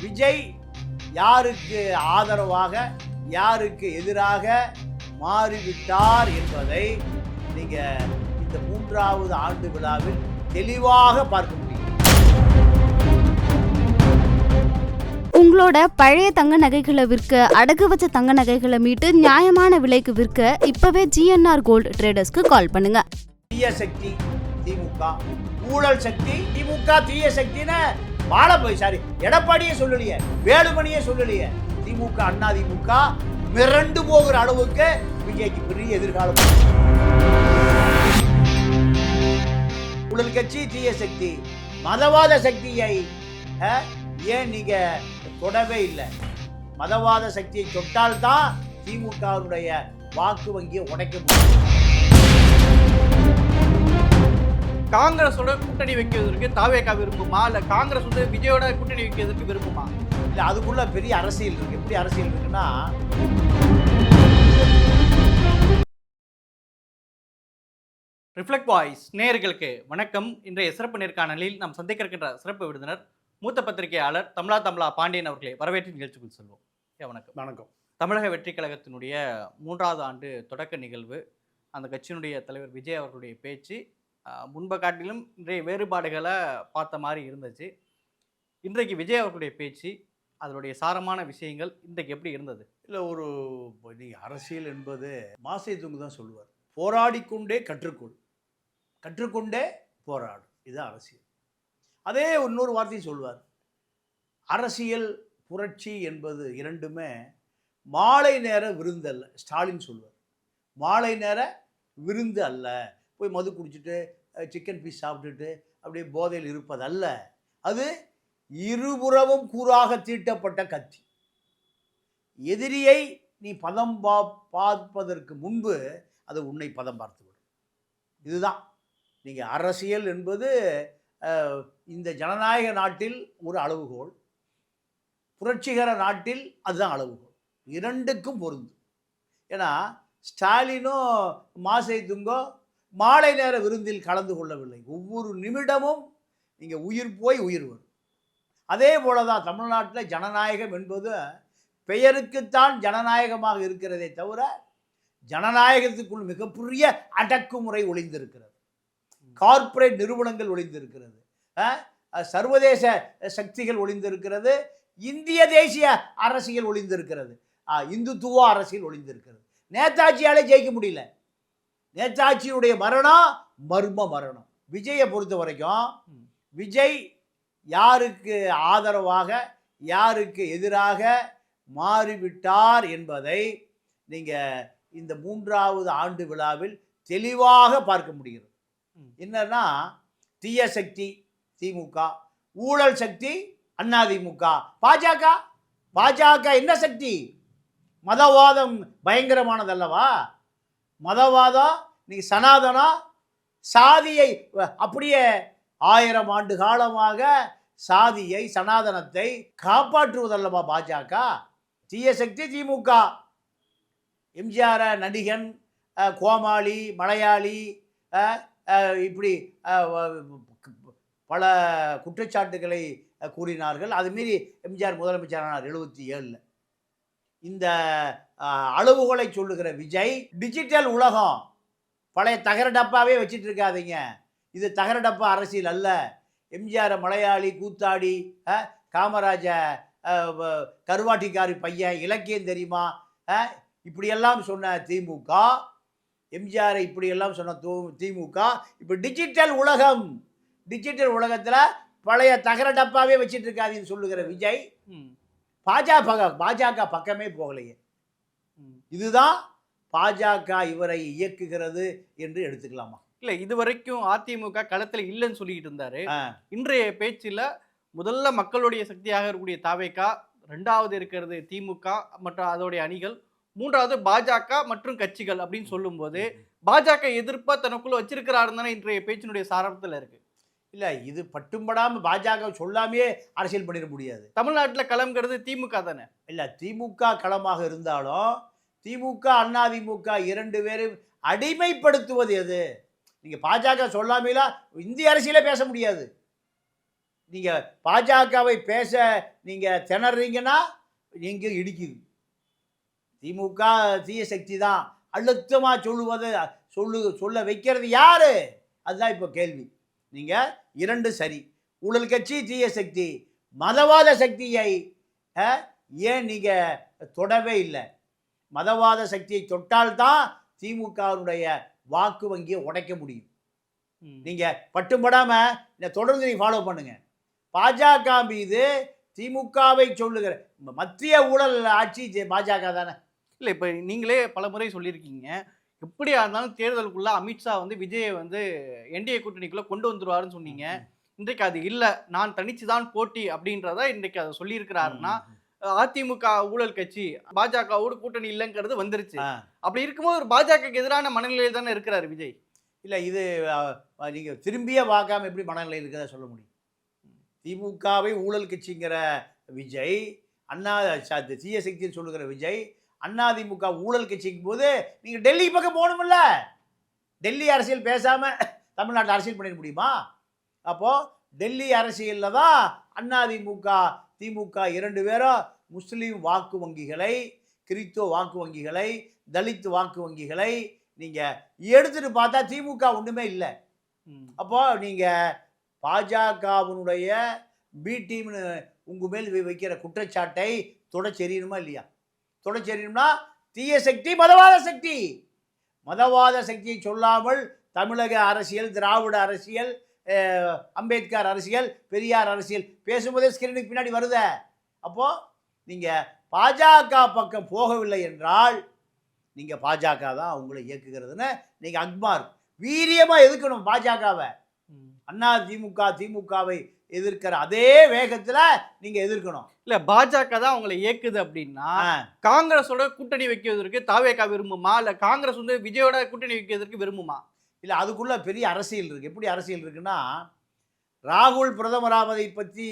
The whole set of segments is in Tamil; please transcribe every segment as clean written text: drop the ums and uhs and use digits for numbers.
விஜய் யாருக்கு ஆதரவாக யாருக்கு எதிராக மாறிவிட்டார் என்பதை நீங்க இந்த 3வது ஆண்டு விழாவில் தெளிவாக பார்க்க முடியும். உங்களோட பழைய தங்க நகைகளை விற்க, அடகு வச்ச தங்க நகைகளை மீட்டு நியாயமான விலைக்கு விற்க இப்பவே GNR கோல்டு ட்ரேடர்ஸ்க்கு கால் பண்ணுங்க. தீய சக்தி திமுக, ஊழல் சக்தி திமுக, தீய சக்தின்னு எடப்பாடியே சொல்லலையே, வேலுமணியே சொல்லலையே. திமுக அண்ணா திமுக மிரண்டு போகிற அளவுக்கு விஜய்க்கு பெரிய எதிர்காலம். ஊழல் கட்சி, தீய சக்தி, மதவாத சக்தியை ஏன் நீங்க தொடவே இல்லை? மதவாத சக்தியை தொட்டால்தான் திமுகவுடைய வாக்கு வங்கியை உடைக்க முடியும். காங்கிரஸோட கூட்டணி வைக்கிறதுக்கு தாவேகா விரும்புமா, இல்ல காங்கிரஸ் வந்து விஜயோட கூட்டணி வைக்கிறதுக்கு விரும்புமா? இல்ல, அதுக்குள்ள பெரிய அரசியல் இருக்கு. எப்படி அரசியல் இருக்குன்னா, ரிஃப்ளெக்ட் வாய்ஸ் நேயர்களுக்கு வணக்கம். இன்றைய சிறப்பு நேர்காணலில் நாம் சந்திக்க இருக்கின்ற சிறப்பு விருந்தினர் மூத்த பத்திரிகையாளர் தமிழா பாண்டியன் அவர்களை வரவேற்று நிகழ்ச்சிக்குள் செல்வோம். வணக்கம். வணக்கம். தமிழக வெற்றி கழகத்தினுடைய 3வது ஆண்டு தொடக்க நிகழ்வு, அந்த கட்சியினுடைய தலைவர் விஜய் அவர்களுடைய பேச்சு முன்பை காட்டிலும் இன்றைய வேறுபாடுகளை பார்த்த மாதிரி இருந்துச்சு. இன்றைக்கு விஜய் அவர்களுடைய பேச்சு, அதனுடைய சாரமான விஷயங்கள் இன்றைக்கு எப்படி இருந்தது? இல்லை, நீங்கள் அரசியல் என்பது மாசேதுங்கு தான் சொல்லுவார், போராடிக்கொண்டே கற்றுக்கொண்டே போராடு, இதுதான் அரசியல். அதே இன்னொரு வார்த்தையை சொல்வார், அரசியல் புரட்சி என்பது இரண்டுமே மாலை நேர விருந்து அல்ல. ஸ்டாலின் சொல்வார், மாலை நேர விருந்து அல்ல. போய் மது குடிச்சிட்டு சிக்கன் பீஸ் சாப்பிட்டுட்டு அப்படியே போதையில் இருப்பதல்ல. அது இருபுறமும் கூறாக தீட்டப்பட்ட கத்தி. எதிரியை நீ பதம் பார்ப்பதற்கு முன்பு அது உன்னை பதம் பார்த்துவிடும். இதுதான் நீங்கள் அரசியல் என்பது இந்த ஜனநாயக நாட்டில் ஒரு அளவுகோல், புரட்சிகர நாட்டில் அதுதான் அளவுகோல். இரண்டுக்கும் பொருந்தும். ஏன்னா ஸ்டாலினும் மாசேதுங்கோ மாலை நேர விருந்தில் கலந்து கொள்ளவில்லை. ஒவ்வொரு நிமிடமும் நீங்கள் உயிர் போய் உயிர் வரும். அதே போல தான் தமிழ்நாட்டில் ஜனநாயகம் என்பது பெயருக்குத்தான் ஜனநாயகமாக இருக்கிறதே தவிர ஜனநாயகத்துக்குள் மிகப்பெரிய அடக்குமுறை ஒளிந்திருக்கிறது. கார்ப்பரேட் நிறுவனங்கள் ஒளிந்திருக்கிறது, சர்வதேச சக்திகள் ஒளிந்திருக்கிறது, இந்திய தேசிய அரசியல் ஒளிந்திருக்கிறது, இந்துத்துவ அரசியல் ஒளிந்திருக்கிறது. நேதாஜியாலே ஜெயிக்க முடியல. நேதாஜியுடைய மரணம் மர்ம மரணம். விஜயை பொறுத்த வரைக்கும் விஜய் யாருக்கு ஆதரவாக யாருக்கு எதிராக மாறிவிட்டார் என்பதை நீங்கள் இந்த 3வது ஆண்டு விழாவில் தெளிவாக பார்க்க முடிகிறது. என்னன்னா, தீய சக்தி திமுக, ஊழல் சக்தி அதிமுக, பாஜக என்ன சக்தி? மதவாதம் பயங்கரமானதல்லவா? மதவாதம் நீ சனாதனம், சாதியை அப்படியே 1000 ஆண்டு காலமாக சாதியை சனாதனத்தை காப்பாற்றுவதல்லவா பாஜக? தீய சக்தி திமுக. எம்ஜிஆர் நடிகன், கோமாளி, மலையாளி, இப்படி பல குற்றச்சாட்டுகளை கூறினார்கள். அது மீறி எம்ஜிஆர் முதலமைச்சரானார் 77. இந்த அளவுகளை சொல்லுகிற விஜய், டிஜிட்டல் உலகம், பழைய தகர டப்பாவே வச்சிட்டு இருக்காதீங்க. இது தகர டப்பா அரசியல் அல்ல. எம்ஜிஆர் மலையாளி, கூத்தாடி, காமராஜ கருவாட்டிக்காரி பையன், இலக்கியம் தெரியுமா, இப்படியெல்லாம் சொன்ன திமுக, எம்ஜிஆரை இப்படியெல்லாம் சொன்ன திமுக, இப்போ டிஜிட்டல் உலகம், டிஜிட்டல் உலகத்தில் பழைய தகர டப்பாவே வச்சிட்டு இருக்காதுன்னு சொல்லுகிற விஜய் பாஜக பக்கமே போகலையே. இதுதான் பாஜக இவரை இயக்குகிறது என்று எடுத்துக்கலாமா? இல்லை, இதுவரைக்கும் அதிமுக களத்தில் இல்லைன்னு சொல்லிக்கிட்டு இருந்தாரு. இன்றைய பேச்சில் முதல்ல மக்களுடைய சக்தியாக இருக்கக்கூடிய தாவேகா, 2வது இருக்கிறது திமுக மற்றும் அதோடைய அணிகள், 3வது பாஜக மற்றும் கட்சிகள் அப்படின்னு சொல்லும்போது பாஜக எதிர்ப்பா தனக்குள்ள வச்சிருக்கிறாருன்னு தானே இன்றைய பேச்சினுடைய சாரத்தில் இருக்கு. இல்லை, இது பட்டும்படாமல் பாஜக சொல்லாமையே அரசியல் பண்ணிட முடியாது. தமிழ்நாட்டில் களம்ங்கிறது திமுக தானே? இல்லை, திமுக களமாக இருந்தாலும் திமுக அதிமுக 2 பேரும் அடிமைப்படுத்துவது எது? நீங்கள் பாஜக சொல்லாமலாம் இந்திய அரசியலே பேச முடியாது. நீங்கள் பாஜகவை பேச நீங்கள் திணறீங்கன்னா நீங்கள் இடிக்குது. திமுக தீய சக்தி தான் அழுத்தமாக சொல்லுவது சொல்ல வைக்கிறது யாரு? அதுதான் இப்போ கேள்வி. நீங்கள் 2 சரி. ஊழல் கட்சி தீய சக்தி, மதவாத சக்தியை ஏன் நீங்கள் தொடவே இல்லை? மதவாத சக்தியை தொட்டால்தான் திமுகவுடைய வாக்கு வங்கியை உடைக்க முடியும். நீங்கள் பட்டுப்படாமல் இதை தொடர்ந்து நீங்கள் ஃபாலோ பண்ணுங்க. பாஜக மீது திமுகவை சொல்லுகிற மத்திய ஊழல் ஆட்சி பாஜக தானே. இல்லை, இப்போ நீங்களே பல முறை சொல்லியிருக்கீங்க, எப்படியா இருந்தாலும் தேர்தலுக்குள்ள அமித்ஷா வந்து விஜயை வந்து என்டிஏ கூட்டணிக்குள்ள கொண்டு வந்துருவாருன்னு சொன்னீங்க. இன்றைக்கு அது இல்லை, நான் தனிச்சுதான் போட்டி அப்படின்றத இன்றைக்கு அதை சொல்லியிருக்கிறாருன்னா, அதிமுக ஊழல் கட்சி பாஜகவோடு கூட்டணி இல்லைங்கிறது வந்துருச்சு. அப்படி இருக்கும்போது ஒரு பாஜகக்கு எதிரான மனநிலையில் தானே இருக்கிறாரு விஜய். இல்லை, இது நீங்கள் திரும்பியே பார்க்காம எப்படி மனநிலையில் இருக்கிறத சொல்ல முடியும்? திமுகவை ஊழல் கட்சிங்கிற விஜய், அண்ணா தீய சக்தின்னு சொல்லுகிற விஜய், அதிமுக ஊழல் கட்சிக்கும் போது நீங்கள் டெல்லி பக்கம் போகணுமில்ல. டெல்லி அரசியல் பேசாமல் தமிழ்நாட்டில் அரசியல் பண்ணிட முடியுமா? அப்போது டெல்லி அரசியலில் தான் அதிமுக திமுக 2 பேரும் முஸ்லீம் வாக்கு வங்கிகளை, கிறிஸ்துவ வாக்கு வங்கிகளை, தலித் வாக்கு வங்கிகளை நீங்கள் எடுத்துகிட்டு பார்த்தா திமுக ஒன்றுமே இல்லை. அப்போது நீங்கள் பாஜகவினுடைய பி டீம்னு உங்கள் மேல் வைக்கிற குற்றச்சாட்டை தொடச்செறியணுமா இல்லையா? தொடச்செறியணும்னா தீய சக்தி மதவாத சக்தி. மதவாத சக்தியை சொல்லாமல் தமிழக அரசியல், திராவிட அரசியல், அம்பேத்கர் அரசியல், பெரியார் அரசியல் பேசும்போதே ஸ்கிரீனுக்கு பின்னாடி வருத. அப்போது நீங்கள் பாஜக பக்கம் போகவில்லை என்றால் நீங்கள் பாஜக தான் உங்களை இயக்குகிறதுன்னு நீங்கள் அக்மார் வீரியமாக எதிர்க்கணும். பாஜகவை திமுகவை எதிர்க்கிற அதே வேகத்தில் நீங்கள் எதிர்க்கணும். இல்லை, பாஜக தான் அவங்களை இயக்குது அப்படின்னா காங்கிரஸோட கூட்டணி வைக்கிறதுக்கு தாவேகா விரும்புமா, இல்லை காங்கிரஸ் வந்து விஜயோட கூட்டணி வைக்கிறதுக்கு விரும்புமா? இல்லை, அதுக்குள்ளே பெரிய அரசியல் இருக்குது. எப்படி அரசியல் இருக்குன்னா, ராகுல் பிரதமராவதை பற்றி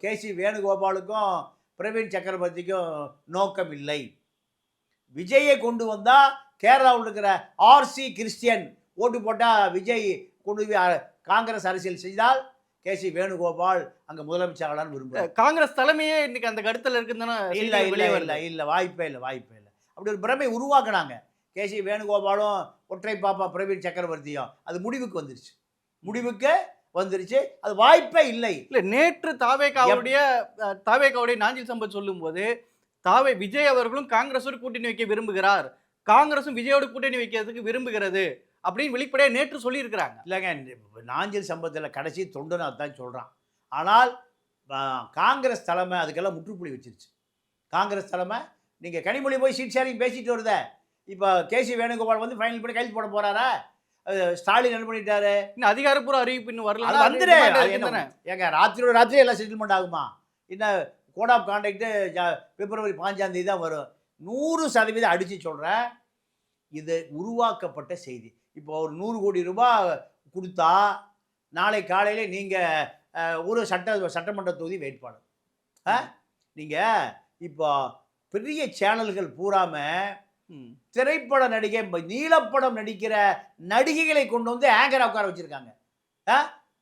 கேசி வேணுகோபாலுக்கும் பிரவீன் சக்கரவர்த்திக்கும் நோக்கம் இல்லை. விஜயை கொண்டு வந்தால் கேரளாவில் இருக்கிற ஆர்சி கிறிஸ்டியன் ஓட்டு போட்டால் விஜய் கொண்டு போய் காங்கிரஸ் அரசியல் செய்தால் கேசி வேணுகோபால் அங்கே முதலமைச்சராகலான்னு விரும்புகிறார். காங்கிரஸ் தலைமையே இன்னைக்கு அந்த கருத்தில் இருக்குதுன்னா இல்லை இல்லை இல்லை இல்லை வாய்ப்பே இல்லை. அப்படி ஒரு பிரமை உருவாக்குனாங்க. கேசி வேணுகோபாலும் ஒற்றை பாப்பா பிரவீன் சக்கரவர்த்தியும் அது முடிவுக்கு வந்துருச்சு. அது வாய்ப்பே இல்லை. இல்லை, நேற்று தாவேகாவுடைய நாஞ்சில் சம்பத் சொல்லும்போது விஜய் அவர்களும் காங்கிரஸோடு கூட்டணி வைக்க விரும்புகிறார், காங்கிரஸும் விஜயோடு கூட்டணி வைக்கிறதுக்கு விரும்புகிறது அப்படின்னு வெளிப்படையாக நேற்று சொல்லியிருக்கிறாங்க. இல்லைங்க, நாஞ்சில் சம்பத்தில் கடைசி தொண்டனை அதுதான் சொல்கிறான். ஆனால் காங்கிரஸ் தலைமை அதுக்கெல்லாம் முற்றுப்புள்ளி வச்சிருச்சு. காங்கிரஸ் தலைமை நீங்கள் கனிமொழி போய் சீட் ஷேரிங் பேசிட்டு வருத. இப்போ கேசி வேணுகோபால் வந்து ஃபைனல் பண்ணி கைது போட போகிறாரா? ஸ்டாலின் என்ன பண்ணிட்டாரு? இன்னும் அதிகாரப்பூர்வ அறிவிப்பு இன்னும் வரல. வந்துடு ஏங்க, ராத்திரி எல்லாம் செட்டில்மெண்ட் ஆகுமா? இன்னும் கோட் ஆஃப் கான்டாக்டு பிப்ரவரி 5 தான் வரும். 100% அடித்து சொல்கிறேன், இது உருவாக்கப்பட்ட செய்தி. இப்போ ஒரு 100 கோடி ரூபாய் கொடுத்தா நாளை காலையில் நீங்கள் ஒரு சட்டமன்ற தொகுதி வேட்பாளர். நீங்கள் இப்போ பெரிய சேனல்கள் பூராமல் திரைப்பட நடிகை, நீலப்படம் நடிக்கிற நடிகைகளை கொண்டு வந்து ஆங்கராக உட்கார வச்சுருக்காங்க.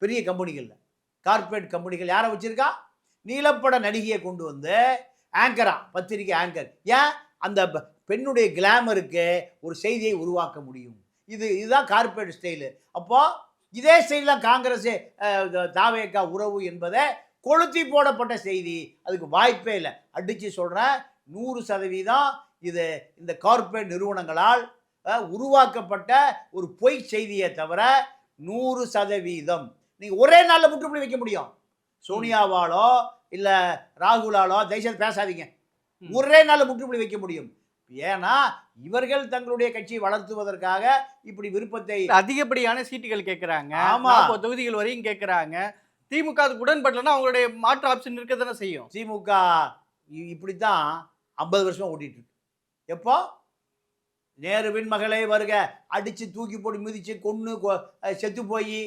பெரிய கம்பெனிகளில், கார்பரேட் கம்பெனிகள் யாரை வச்சுருக்கா? நீலப்பட நடிகையை கொண்டு வந்து ஆங்கரா, பத்திரிகை ஆங்கர். ஏன்? அந்த பெண்ணுடைய கிளாமருக்கு ஒரு செய்தியை உருவாக்க முடியும். இதுதான் கார்பரேட் ஸ்டைலு. அப்போது இதே ஸ்டைலில் காங்கிரஸ் தாவேகா உறவு என்பதை கொளுத்தி போடப்பட்ட செய்தி. அதுக்கு வாய்ப்பே இல்லை. அடித்து சொல்கிறேன், 100% இது இந்த கார்ப்பரேட் நிறுவனங்களால் உருவாக்கப்பட்ட ஒரு பொய் செய்தியை தவிர 100% நீங்கள் ஒரே நாளில் முற்றுப்புள்ளி வைக்க முடியும். சோனியாவாலோ இல்லை ராகுலாலோ தயவுசெய்து பேசாதீங்க. ஒரே நாளில் முற்றுப்புள்ளி வைக்க முடியும். ஏன்னா இவர்கள் தங்களுடைய கட்சியை வளர்த்துவதற்காக இப்படி விருப்பத்தை அதிகப்படியான சீட்டுகள் கேட்குறாங்க. 40 தொகுதிகள் வரையும் கேட்குறாங்க. திமுக அதுக்கு உடன்படலைன்னா அவங்களுடைய மாற்று ஆப்ஷன் இருக்க தானே செய்யும். திமுக இப்படித்தான் 50 வருஷமா ஓட்டிட்டு இருக்கு. எப்போ நேருவின் மகளே வருக அடித்து தூக்கி போட்டு மிதித்து கொன்று செத்து போய்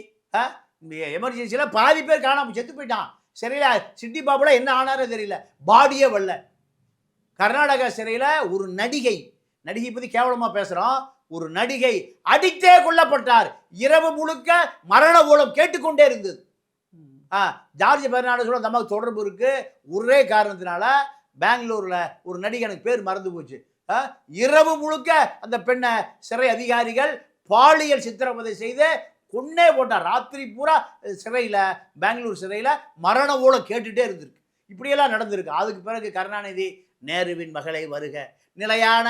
எமர்ஜென்சியில் பாதி பேர் காணாமல் செத்து போயிட்டான். சிறையில் சிட்டி பாபுல என்ன ஆனாரோ தெரியல, பாடியே வரல. கர்நாடகா சிறையில் ஒரு நடிகை பற்றி கேவலமாக பேசுகிறோம், ஒரு நடிகை அடித்தே கொல்லப்பட்டார். இரவு முழுக்க மரண ஓலம் கேட்டுக்கொண்டே இருந்தது. ஜார்ஜ் பெர்னாண்டஸோட நமக்கு தொடர்பு இருக்கு. ஒரே காரணத்தினால பெங்களூர்ல ஒரு நடிகனுக்கு பேர் மறந்து போச்சு. இரவு முழுக்க அந்த பெண்ணை சிறை அதிகாரிகள் பாலியல் சித்திரவதை செய்து கொன்னே போட்டார். ராத்திரி பூரா சிறையில், பெங்களூர் சிறையில் மரண ஓல கேட்டுட்டே இருந்திருக்கு. இப்படியெல்லாம் நடந்திருக்கு. அதுக்கு பிறகு கருணாநிதி நேருவின் மகளை வருக, நிலையான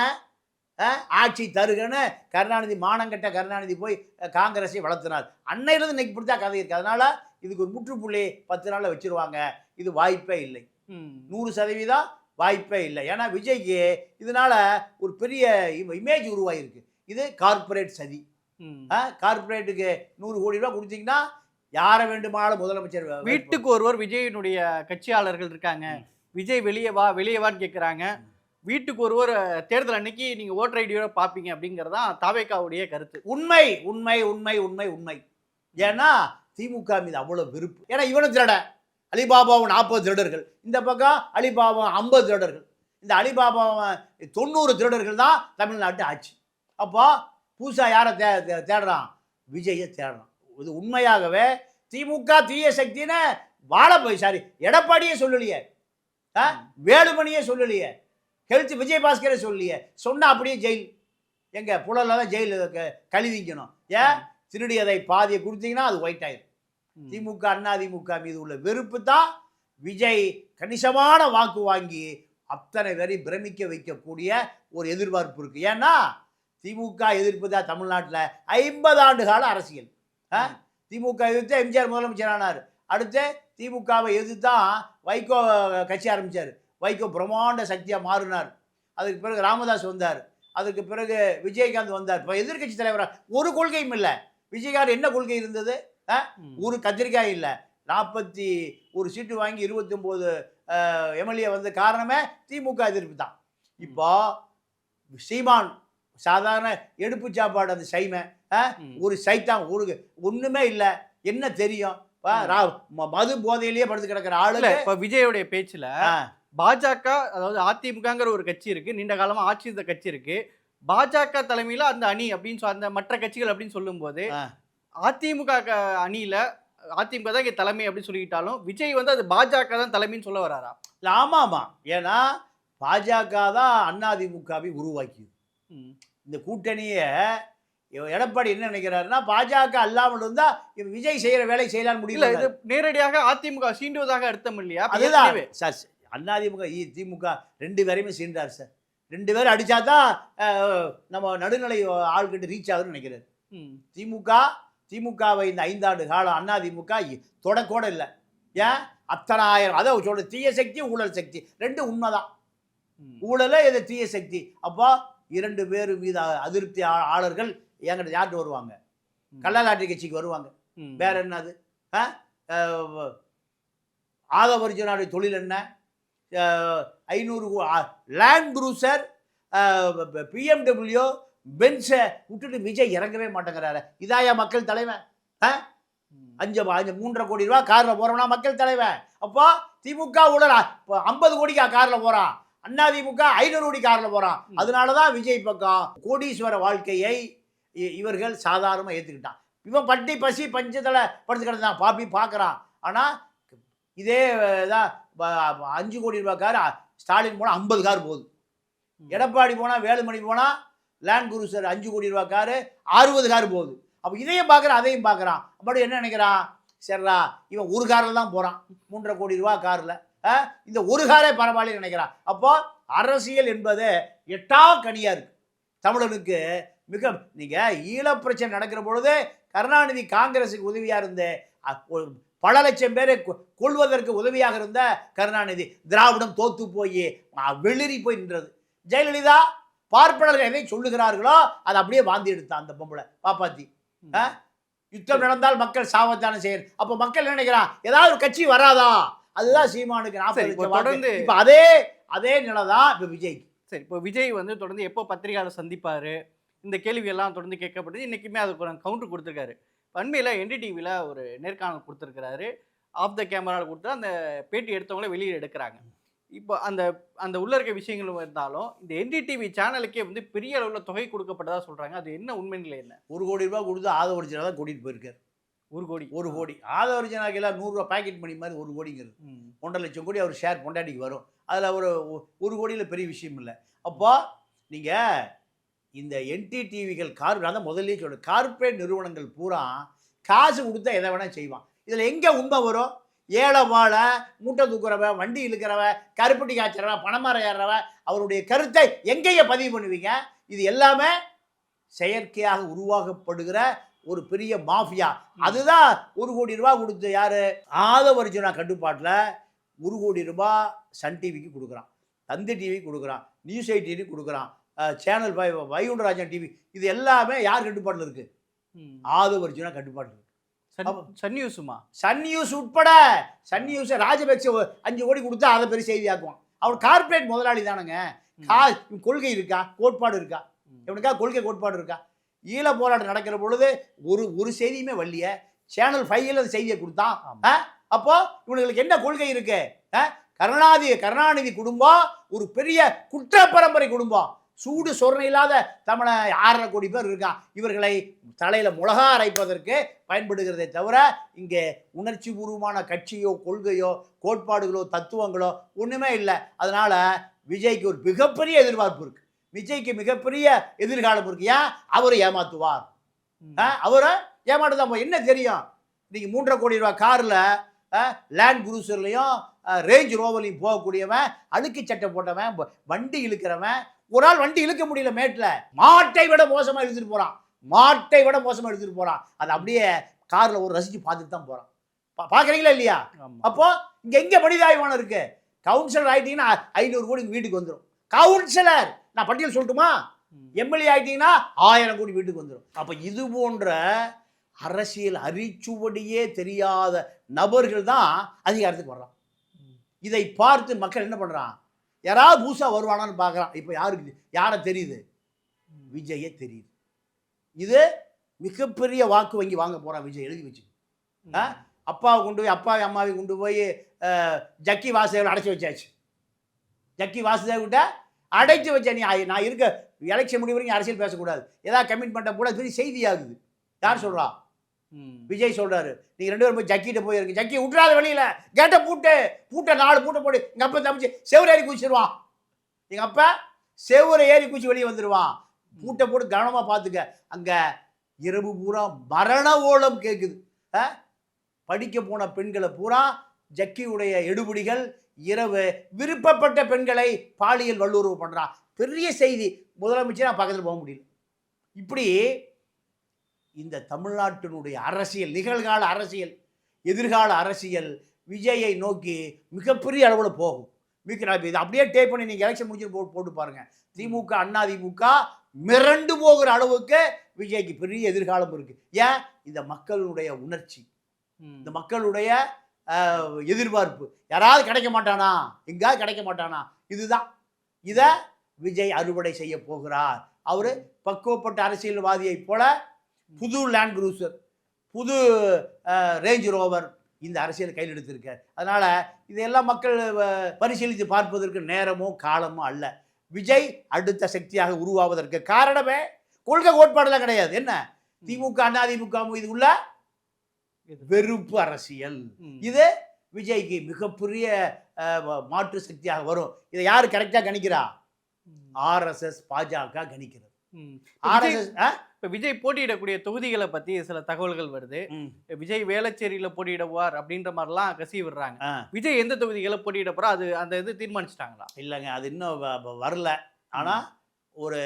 ஆட்சி தருகன்னு கருணாநிதி, மானங்கட்ட கருணாநிதி போய் காங்கிரஸை வளர்த்தினார். அன்னையிலிருந்து இன்னைக்கு இப்படி தான் கதை இருக்குது. அதனால இதுக்கு ஒரு முற்றுப்புள்ளி 10 நாளில் வச்சிருவாங்க. இது வாய்ப்பே இல்லை, 100% வாய்ப்பே இல்லை. ஏன்னா விஜய்க்கு இதனால ஒரு பெரிய இமேஜ் உருவாயிருக்கு. இது கார்பரேட் சதி. கார்பரேட்டுக்கு 100 கோடி ரூபாய் கொடுத்தீங்கன்னா யாரை வேண்டுமானாலும் முதலமைச்சர். வீட்டுக்கு ஒருவர் விஜயினுடைய கட்சியாளர்கள் இருக்காங்க, விஜய் வெளியே வான்னு கேட்குறாங்க. வீட்டுக்கு ஒருவர் தேர்தல் அன்னைக்கு நீங்க ஓட்டர் ஐடியோட பார்ப்பீங்க அப்படிங்கறதான் தாவேகாவுடைய கருத்து. உண்மை உண்மை உண்மை உண்மை உண்மை. ஏன்னா திமுக மீது அவ்வளவு விருப்பு. ஏன்னா இவனு திருட, அலிபாபாவும் 40 திருடர்கள், இந்த பக்கம் அலிபாபா 50 திருடர்கள், இந்த அலிபாபா 90 திருடர்கள் தான் தமிழ்நாட்டு ஆட்சி. அப்போ புதுசா யாரை தேடுறான்? விஜயை தேடுறான். இது உண்மையாகவே திமுக தீய சக்தின்னு எடப்பாடியே சொல்லலையே, வேலுமணியே சொல்லலையே, ஹெல்த் விஜயபாஸ்கரே சொல்லலையே. சொன்னா அப்படியே ஜெயில். எங்க புலல தான் ஜெயில் கழுவிக்கணும். ஏன்? திருடியதை பாதியை கொடுத்தீங்கன்னா அது ஒயிட் ஆயிடும். திமுக அதிமுக மீது உள்ள வெறுப்பு தான் விஜய் கணிசமான வாக்கு வாங்கி அத்தனை பேரை பிரமிக்க வைக்கக்கூடிய ஒரு எதிர்பார்ப்பு இருக்கு. ஏன்னா திமுக எதிர்ப்பு தான் தமிழ்நாட்டில் 50 ஆண்டு கால அரசியல். திமுக எதிர்த்து எம்ஜிஆர் முதலமைச்சர் ஆனார். அடுத்து திமுகவை எதிர்த்தான் வைகோ கட்சி ஆரம்பித்தார். வைகோ பிரம்மாண்ட சக்தியாக மாறினார். அதுக்கு பிறகு ராமதாஸ் வந்தார். அதுக்கு பிறகு விஜயகாந்த் வந்தார். இப்போ எதிர்கட்சி தலைவராக ஒரு கொள்கையும் இல்லை. விஜயகாந்த் என்ன கொள்கை இருந்தது? ஒரு கத்திரிக்காய் இல்லை. 41 சீட்டு வாங்கி 29 எம்எல்ஏ வந்த காரணமே திமுக எதிர்ப்பு தான். இப்போ சீமான் சாதாரண எடுப்பு சாப்பாடு, அந்த சைமை ஒரு சைத்தான், ஒரு ஒண்ணுமே இல்லை. என்ன தெரியும்? மது போதையிலேயே படுத்து கிடக்கிற ஆளு. இப்ப விஜயோடைய பேச்சுல பாஜக, அதாவது அதிமுகங்கிற ஒரு கட்சி இருக்கு, நீண்ட காலமா ஆட்சி இந்த கட்சி இருக்கு, பாஜக தலைமையில அந்த அணி அப்படின்னு அந்த மற்ற கட்சிகள் அப்படின்னு சொல்லும் போது அதிமுக அணியில அதிமுக தான் இங்க தலைமை அப்படின்னு சொல்லிக்கிட்டாலும் விஜய் வந்து அது பாஜக தான் தலைமைன்னு சொல்ல வராரா? இல்லை, ஆமா ஆமா. ஏன்னா பாஜக தான் அதிமுகவை உருவாக்கியது. இந்த கூட்டணியை எடப்பாடி என்ன நினைக்கிறாருன்னா, பாஜக அல்லாமல் இருந்தா விஜய் செய்யற வேலை செய்யலான்னு முடியல. இது நேரடியாக அதிமுக சீண்டுவதாக அர்த்தம் இல்லையா? அதுதான் சார். அதிமுக திமுக 2 பேரையுமே சீண்டார் சார். 2 பேரும் அடிச்சா தான் நம்ம நடுநிலை ஆள்கிட்ட ரீச் ஆகுதுன்னு நினைக்கிறாரு. திமுகவை இந்த 5 ஆண்டு காலம் அதிமுக தொடக்கூட இல்லை. ஏன்? அத்தனை ஆயிரம், அதை சொல்ற தீய சக்தி, ஊழல் சக்தி, 2 உண்மைதான். ஊழல இது தீய சக்தி. அப்போ 2 பேர் மீது அதிருப்தி ஆளர்கள் என்கிட்ட யார்கிட்ட வருவாங்க? கள்ளலாட்டி கட்சிக்கு வருவாங்க. வேற என்னது? ஆதவர்ஜனாவுடைய தொழில் என்ன? 500 லேண்ட் குரூசர், BMW, பென்ஸை விட்டுட்டு விஜய் இறங்கவே மாட்டேங்கிறாரு. இதாயா மக்கள் தலைவன்? 3.5 கோடி ரூபா காரில் போறோம்னா மக்கள் தலைவன். அப்போ திமுக ஊழல் 50 கோடிக்கா காரில் போறான், அதிமுக 500 கோடி காரில் போறான். அதனாலதான் விஜய் பக்கம் கோடீஸ்வர வாழ்க்கையை இவர்கள் சாதாரணமாக ஏற்றுக்கிட்டான். இவன் பட்டி பசி பஞ்சத்தில் படுத்து கிடந்தான், பாப்பி பார்க்குறான். ஆனால் இதே தான் 5 கோடி ரூபா கார் ஸ்டாலின் போனால் 50 கார் போகுது. எடப்பாடி போனால், வேலுமணி போனால் லேண்ட் குரூசர் 5 கோடி ரூபா காரு 60 கார் போகுது. அப்போ இதையும் பார்க்குறான், அதையும் பார்க்குறான். அப்படி என்ன நினைக்கிறான்? சரிடா, இவன் ஒரு காரில் தான் போகிறான், 3.5 கோடி ரூபா காரில், இந்த ஒரு காரே பரவாயில்ல நினைக்கிறான். அப்போ அரசியல் என்பது எட்டா கனியா இருக்கு தமிழனுக்கு. மிக நீங்கள் ஈழப்பிரச்சனை நடக்கிற பொழுது கருணாநிதி காங்கிரஸுக்கு உதவியாக இருந்த பல லட்சம் பேரை கொள்வதற்கு உதவியாக இருந்த கருணாநிதி திராவிடம் தோத்து போய் வெளிரி போய் நின்றது. ஜெயலலிதா பார்ப்பனர்கள் எதை சொல்லுகிறார்களோ அதை அப்படியே வாந்தி எடுத்தான் அந்த பொம்பளை பாப்பாத்தி. யுத்தம் நடந்தால் மக்கள் சாவத்தானே செய்யணும். அப்போ மக்கள் நினைக்கிறான் ஏதாவது ஒரு கட்சி வராதா? அதுதான் சீமானுக்கு 40 தொடர்ந்து. இப்போ அதே நிலை தான் இப்போ விஜய். சரி, இப்போ விஜய் வந்து தொடர்ந்து எப்போ பத்திரிகையாளர் சந்திப்பாரு, இந்த கேள்வியெல்லாம் தொடர்ந்து கேட்கப்படுது. இன்றைக்குமே அதுக்கு ஒரு கவுண்டர் கொடுத்துருக்காரு. அண்மையில் NDTVயில் ஒரு நேர்காணல் கொடுத்துருக்கிறாரு. ஆஃப் த கேமராவில் கொடுத்து அந்த பேட்டி எடுத்தவங்களே வெளியே எடுக்கிறாங்க. இப்போ அந்த உள்ள இருக்க விஷயங்கள் இருந்தாலும் இந்த NDTV சேனலுக்கே வந்து பெரிய அளவில் தொகை கொடுக்கப்பட்டதாக சொல்கிறாங்க. அது என்ன உண்மை நிலை? என்ன 1 கோடி ரூபாய் கொடுத்து ஆதவர்ஜனா தான் கூட்டிகிட்டு போயிருக்காரு. 1 கோடி ஆதவர்ஜனாக்கு எல்லாம் 100 ரூபா பாக்கெட் மணி மாதிரி 1 கோடிங்கிறது 1.5 லட்சம் கோடி அவர் ஷேர் பொண்டாட்டிக்கு வரும். அதில் ஒரு கோடியில் பெரிய விஷயம் இல்லை. அப்போ நீங்கள் இந்த என்டிடிவிகள் நான் தான் முதல்லயே சொல்கிறேன், கார்ப்பரேட் நிறுவனங்கள் பூரா காசு கொடுத்தா எதை வேணால் செய்வான். இதில் எங்கே உண்மை வரும்? ஏழை வாழை மூட்டை தூக்குறவன், வண்டி இழுக்கிறவன், கருப்பட்டி காய்ச்சறவன், பணமரம் ஏறுறவன், அவருடைய கருத்தை எங்கேயே பதிவு பண்ணுவீங்க? இது எல்லாமே செயற்கையாக உருவாக்கப்படுகிற ஒரு பெரிய மாஃபியா. அதுதான் 1 கோடி ரூபாய் கொடுத்து யாரு ஆதவர்ஜுனா கட்டுப்பாட்டில் 1 கோடி ரூபாய் சன் டிவிக்கு கொடுக்குறான், தந்தி டிவி கொடுக்குறான், நியூஸ் 18 கொடுக்குறான், சேனல் 5 வைகுண்டராஜன் டிவி. இது எல்லாமே யார் கட்டுப்பாட்டில் இருக்கு? ஆதவர்ஜுனா கட்டுப்பாட்டில் இருக்கு. சன் நியூஸ் உட்பட. சன் நியூஸ் ராஜபக்சே 5 கோடி கொடுத்தா அதை பெரிய செய்தியாக்குவான். அவர் கார்ப்பரேட் முதலாளி தானுங்க. கொள்கை இருக்கா, கோட்பாடு இருக்கா? இவனுக்கா கொள்கை கோட்பாடு இருக்கா? ஈழ போராட்டம் நடக்கிற பொழுது ஒரு செய்தியுமே வரலைய, சேனல் 5ல அந்த செய்தியை கொடுத்தான். அப்போ இவனுங்களுக்கு என்ன கொள்கை இருக்கு? கருணாநிதி குடும்பம் ஒரு பெரிய குற்ற பரம்பரை குடும்பம். சூடு சொரணை இல்லாத தமிழ 6.5 கோடி பேர் இருக்கான். இவர்களை தலையில மிளகா அரைப்பதற்கு பயன்படுகிறதே தவிர இங்கே உணர்ச்சி பூர்வமான கட்சியோ கொள்கையோ கோட்பாடுகளோ தத்துவங்களோ ஒண்ணுமே இல்லை. அதனால விஜய்க்கு ஒரு மிகப்பெரிய எதிர்பார்ப்பு இருக்கு. விஜய்க்கு மிகப்பெரிய எதிர்காலம் இருக்கு. ஏன்? அவரை ஏமாத்துவார். அவரை ஏமாட்டுதான். என்ன தெரியும்? இன்னைக்கு 3.5 கோடி ரூபாய் கார்ல லேண்ட் குரூசர்லையும் ரேஞ்ச் ரோவர்லையும் போகக்கூடியவன், அழுக்கு சட்டை போட்டவன், வண்டி இழுக்கிறவன், ஒரு ஆள் வண்டி இழுக்க முடியல மேட்டில், மாட்டை விட மோசமா எடுத்துட்டு போறான். அது அப்படியே கார்ல ஒரு ரசிச்சு பார்த்துட்டு தான் போறான். பாக்குறீங்களா இல்லையா? அப்போ எங்க மனிதாபிமானம் இருக்கு? கவுன்சிலர் ஆயிட்டீங்கன்னா 500 கோடி வீட்டுக்கு வந்துடும். கவுன்சிலர் நான் பட்டியல் சொல்லட்டுமா? எம்எல்ஏ ஆயிட்டீங்கன்னா 1000 கோடி வீட்டுக்கு வந்துடும். அப்ப இது போன்ற அரசியல் அரிச்சுவடியே தெரியாத நபர்கள் தான் அதிகாரத்துக்கு வர்றான். இதை பார்த்து மக்கள் என்ன பண்றான்? யாராவது பூசா வருவானான்னு பார்க்குறான். இப்போ யாரை தெரியுது? விஜயே தெரியுது. இது மிகப்பெரிய வாக்கு வங்கி வாங்க போறான் விஜய். எழுதி வச்சு அப்பாவை கொண்டு போய் அம்மாவை கொண்டு போய் ஜக்கி வாசுதேவன் அடைச்சி வச்சாச்சு. ஜக்கி வாசுதேவ்கிட்ட அடைச்சி வச்ச நீ நான் இருக்க எலெக்ஷன் முடிவு வரைக்கும் அரசியல் பேசக்கூடாது, ஏதாவது கமிட்மெண்ட்டை கூட பெரிய செய்தி ஆகுது. யார் சொல்றா? விஜய் சொல்றாரு, நீங்க 2 பேரும் போய் ஜக்கிட்ட போயிருங்க, ஜக்கி விட்டுறாத வெளியில, கேட்ட பூட்ட 4 பூட்டை போடு. எங்க அப்பா தம்பிச்சு செவ்வரை ஏறி குச்சிடுவான். எங்க அப்பா செவ்வரை ஏறி குச்சி வெளியே வந்துடுவான். பூட்டை போட்டு கவனமா பார்த்துக்க. அங்க இரவு பூரா மரண ஓலம் கேட்குது. படிக்க போன பெண்களை பூரா ஜக்கியுடைய எடுபடிகள் இரவு விருப்பப்பட்ட பெண்களை பாலியல் வல்லுறவு பண்றான். பெரிய செய்தி. முதலமைச்சர் நான் பக்கத்தில் போக முடியல. இப்படி இந்த தமிழ்நாட்டினுடைய அரசியல், நிகழ்கால அரசியல், எதிர்கால அரசியல் விஜயை நோக்கி மிகப்பெரிய அளவில் போகும். இது அப்படியே டேப் பண்ணி நீங்கள் எலெக்ஷன் முடிச்சு போட்டு பாருங்க. திமுக அதிமுக மிரண்டு போகிற அளவுக்கு விஜய்க்கு பெரிய எதிர்காலம் இருக்கு. ஏன்? இந்த மக்களுடைய உணர்ச்சி, இந்த மக்களுடைய எதிர்பார்ப்பு. யாராவது கிடைக்க மாட்டானா? எங்காவது கிடைக்க மாட்டானா? இதுதான். இதை விஜய் அறுவடை செய்ய போகிறார். அவரு பக்குவப்பட்ட அரசியல்வாதியை போல புது லேண்ட் குரூசர், புது ரேஞ்ச் ரோவர் இந்த அரசியல் கையில் எடுத்திருக்கார். அதனால இதையெல்லாம் மக்கள் பரிசீலித்து பார்ப்பதற்கு நேரமோ காலமோ அல்ல. விஜய் அடுத்த சக்தியாக உருவாவதற்கு காரணமே கொள்கை கோட்பாடுலாம் கிடையாது. என்ன? திமுக அதிமுக இது உள்ள வெறுப்பு அரசியல். இது விஜய்க்கு மிகப்பெரிய மாற்று சக்தியாக வரும். இதை யாரு கரெக்டா கணிக்கிறா? RSS பாஜக கணிக்கிறது. இப்ப விஜய் போட்டியிடக்கூடிய தொகுதிகளை பத்தி சில தகவல்கள் வருது. விஜய் வேளச்சேரியில போட்டியிடுவார் அப்படின்ற மாதிரிலாம் கசி விடுறாங்க. விஜய் எந்த தொகுதிகளை போட்டியிட போறா? அது அந்த இது தீர்மானிச்சிட்டாங்களா? இல்லைங்க, அது இன்னும் வரல. ஆனா ஒரு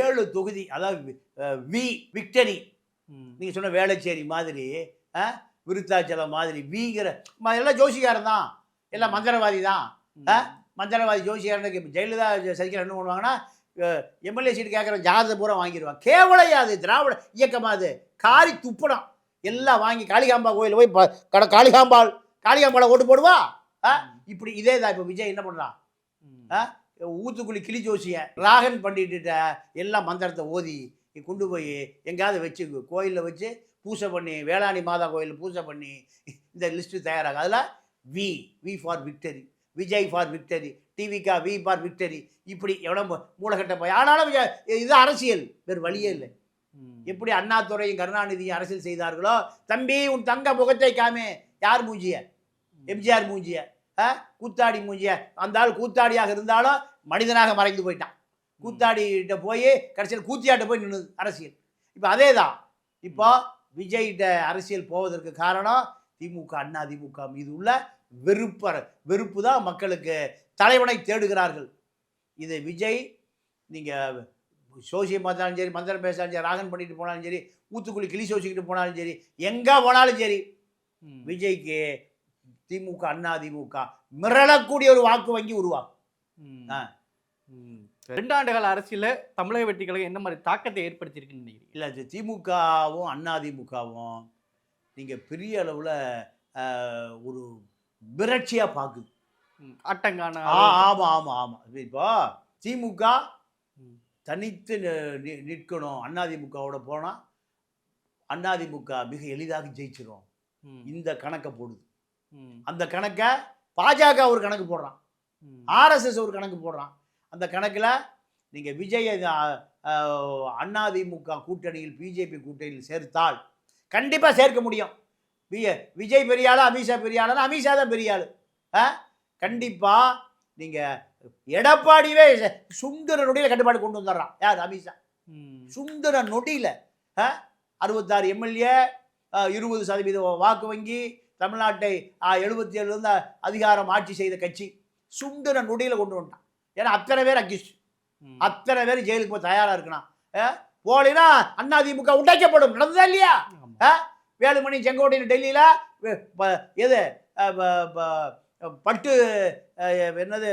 7 தொகுதி, அதாவது விக்டரி, நீங்க சொன்ன வேளச்சேரி மாதிரி, விருத்தாச்சலம் மாதிரி, வீங்கிற எல்லாம் ஜோசிகாரன் தான், எல்லாம் மந்திரவாதி தான். மந்திரவாதி ஜோசிகாரனுக்கு ஜெயலலிதா சதிக்கிற என்ன பண்ணுவாங்கன்னா, எம்எல்ஏ சீட்டு கேட்குற ஜாதகத்தை பூரா வாங்கிடுவாங்க. கேவலையா அது? திராவிட இயக்கமா அது? காரி துப்படம் எல்லாம் வாங்கி காளிகாம்பா கோயில் போய் காளிகாம்பால ஓட்டு போடுவா. இப்படி இதே தான். இப்போ விஜய் என்ன பண்ணுறான்? ஊத்துக்குழி கிளி ஜோசியன் ராகன் பண்ணிட்டு எல்லாம் மந்திரத்தை ஓதி கொண்டு போய் எங்கேயாவது வச்சு கோயிலில் வச்சு பூஜை பண்ணி, வேளாண் மாதா கோயில் பூஜை பண்ணி இந்த லிஸ்ட்டு தயாராக. அதில் V for victory, Vijay for victory, TVK V for victory, இப்படி எவ்வளோ மூலகட்ட போய். ஆனாலும் இது அரசியல், வேறு வழியே இல்லை. எப்படி அண்ணாதுரையும் கருணாநிதியும் அரசியல் செய்தார்களோ, தம்பி உன் தங்க முகத்தை காமே, யார் மூஞ்சிய, எம்ஜிஆர் மூஞ்சிய, கூத்தாடி மூஞ்சிய. அந்த ஆள் கூத்தாடியாக இருந்தாலும் மனிதனாக மறைந்து போயிட்டான். கூத்தாடிகிட்ட போய் கடைசியில் கூத்தியாட்ட போய் நின்றுது அரசியல். இப்போ அதே தான். இப்போ விஜய்கிட்ட அரசியல் போவதற்கு காரணம் திமுக, அண்ணா திமுக மீது உள்ள வெறுப்பு தான். மக்களுக்கு தலைவனை தேடுகிறார்கள். இது விஜய் நீங்கள் சோசியம் பார்த்தாலும் சரி, மந்திரம் பேசாலும் சரி, ராகன் பண்ணிட்டு போனாலும் சரி, ஊத்துக்குழி கிளி சோசிக்கிட்டு போனாலும் சரி, எங்கே போனாலும் சரி, விஜய்க்கு திமுக, அண்ணா திமுக மிரளக்கூடிய ஒரு வாக்கு வங்கி உருவாகும். 2 ஆண்டுகால அரசியல தமிழக வெற்றி கழகம் என்ன மாதிரி தாக்கத்தை ஏற்படுத்தியிருக்குன்னு நினைக்கிறீங்க? இல்லை, இது திமுகவும் அண்ணா திமுகவும் நீங்கள் பெரிய அளவில் ஒரு மிரட்சியாக பார்க்குது. அட்டங்கான ஆமாம் ஆமாம் ஆமாம். இப்போ திமுக தனித்து நிற்கணும், அதிமுகவோட போனால் அதிமுக மிக எளிதாக ஜெயிச்சிடும். இந்த கணக்கை போடுது. அந்த கணக்கை பாஜக ஒரு கணக்கு போடுறான், ஆர்எஸ்எஸ் ஒரு கணக்கு போடுறான். அந்த கணக்கில் நீங்கள் விஜய் அதிமுக கூட்டணியில் பிஜேபி கூட்டணியில் சேர்த்தால் கண்டிப்பாக சேர்க்க முடியும். விஜய் பெரியாள், அமித்ஷா பெரியாள், அமித்ஷா தான் பெரியாள். கண்டிப்பாக நீங்கள் எடப்பாடியே சுந்தர நொடியில் கட்டுப்பாடு கொண்டு வந்துடுறான். யார்? அமித்ஷா. சுந்தர நொடியில் 66 எம்எல்ஏ, 20% வாக்கு வங்கி, தமிழ்நாட்டை 77 அதிகாரம் ஆட்சி செய்த கட்சி சுந்தர நொடியில் கொண்டு வந்துட்டான். ஏன்னா அத்தனை பேர் அக்யூஸ்ட், அத்தனை பேர் ஜெயிலுக்கு போய் தயாராக இருக்கணும். போலினா அதிமுக உடைக்கப்படும். நடந்ததா இல்லையா? வேலுமணி செங்கோட்டையின் டெல்லியில் எது பட்டு என்னது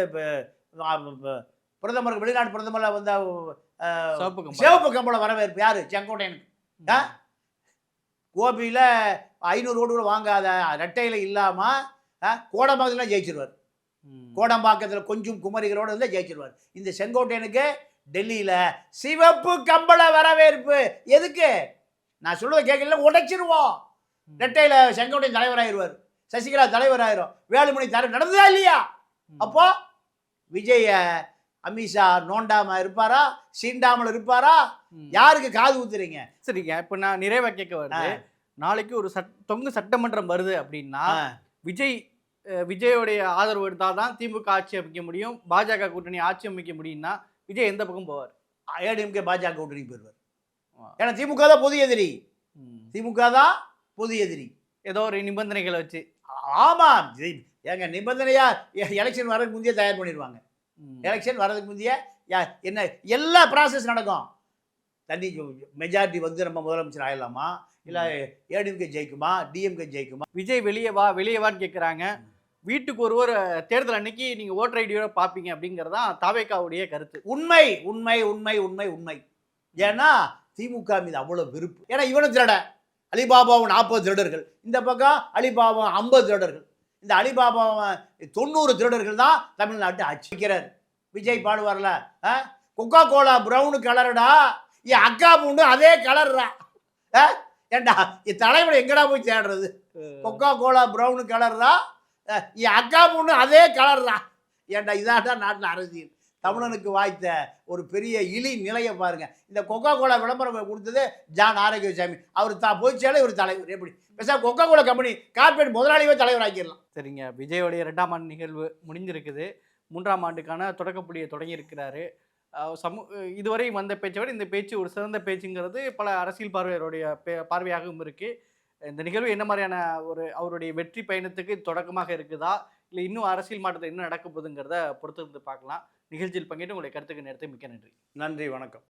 பிரதமர், வெளிநாட்டு பிரதமரில் வந்த சிவப்பு கம்பளம் வரவேற்பு யாரு? செங்கோட்டையனுக்கு. கோபியில் 500 ஓட்டு கூட வாங்காத ரெட்டையில் இல்லாமல் கோடம்பாக்கத்தில் ஜெயிச்சிருவார். கோடம்பாக்கத்தில் கொஞ்சம் குமரிகளோடு இருந்தால் ஜெயிச்சிருவார். இந்த செங்கோட்டையனுக்கு டெல்லியில் சிவப்பு கம்பள வரவேற்பு. எதுக்கு? நான் சொல்லுவதை கேட்கல, உடைச்சிருவோம். ரெட்டையில் செங்கோட்டையன் தலைவராகிடுவார், சசிகலா தலைவராயிரும், வேலுமணி தலைவர். நடந்ததா இல்லையா? அப்போ விஜய அமித்ஷா நோண்டாம இருப்பாரா, சீண்டாமல் இருப்பாரா? யாருக்கு காது ஊத்துறீங்க? சரிங்க, இப்போ நான் நிறைவா கேட்க வருது. நாளைக்கு ஒரு தொங்கு சட்டமன்றம் வருது அப்படின்னா விஜயோடைய ஆதரவு எடுத்தால் தான் திமுக ஆட்சி அமைக்க முடியும், பாஜக கூட்டணி ஆட்சி அமைக்க முடியும்னா விஜய் எந்த பக்கம் போவார்? ஏடிஎம்கே பாஜக கூட்டணி போயிடுவார். ஏன்னா திமுக தான் பொது எதிரி. திமுக தான் பொது எதிரி. ஏதோ ஒரு நிபந்தனைகளை வச்சு. ஆமாம், ஏங்க நிபந்தனையா எலெக்ஷன் வரதுக்கு முந்தைய தயார் பண்ணிடுவாங்க. எலெக்ஷன் வரதுக்கு முந்தைய என்ன எல்லா ப்ராசஸ் நடக்கும். தண்ணி மெஜாரிட்டி வந்து நம்ம முதலமைச்சர் ஆயிடலாமா, இல்லை ஏடிஎம்கே ஜெயிக்குமா, டிஎம்கே ஜெயிக்குமா? விஜய் வெளியே வான்னு கேட்குறாங்க. வீட்டுக்கு ஒருவர் தேர்தல் அன்னைக்கு நீங்கள் ஓட்டர் ஐடியோட பார்ப்பீங்க அப்படிங்கிறதான் தாவேக்காவுடைய கருத்து. உண்மை உண்மை உண்மை உண்மை உண்மை. ஏன்னா திமுக மீது அவ்வளோ வெறுப்பு. ஏன்னா இவனும் திருட, அலிபாபாவும் 40 திருடர்கள், இந்த பக்கம் அலிபாபாவும் 50 திருடர்கள். இந்த அலிபாபாவும் 90 திருடர்கள் தான் தமிழ்நாட்டை ஆட்சி வைக்கிறார். விஜய் பாடுவார்ல, கொக்கா கோலா ப்ரௌனு கலருடா, என் அக்கா பூண்டு அதே கலர்ரா. ஏண்டா என் தலைவரை எங்கடா போய் தேடுறது? கொக்கா கோலா ப்ரௌனு கலர்ரா, என் அக்கா பூண்டு அதே கலர்ரா. ஏண்டா இதாண்டா நாட்டில் அரசியல். தமிழனுக்கு வாய்த்த ஒரு பெரிய இழி நிலையை பாருங்க. இந்த கொக்கா கோலா விளம்பரம் கொடுத்தது ஜான் ஆரோக்கியசாமி. அவர் போயிச்சாலே ஒரு தலைவர். எப்படி பேச கொக்கா கோலா கம்பெனி கார்பரேட் முதலாளியே தலைவர் ஆக்கிடலாம். சரிங்க, விஜயோடைய 2ஆம் ஆண்டு நிகழ்வு முடிஞ்சிருக்குது. 3ஆம் ஆண்டுக்கான தொடக்கப்புள்ளியை தொடங்கியிருக்கிறாரு. இதுவரை வந்த பேச்சை விட இந்த பேச்சு ஒரு சிறந்த பேச்சுங்கிறது பல அரசியல் பார்வையருடைய பார்வையாகவும் இருக்குது. இந்த நிகழ்வு என்ன மாதிரியான ஒரு அவருடைய வெற்றி பயணத்துக்கு தொடக்கமாக இருக்குதா, இல்லை இன்னும் அரசியல் மாற்றத்தில் என்ன நடக்க போகுதுங்கிறத பொறுத்திருந்து பார்க்கலாம். நிகழ்ச்சியில் பங்கேற்று உங்களுடைய கருத்துக்கு நேரத்தை மிக்க நன்றி. நன்றி, வணக்கம்.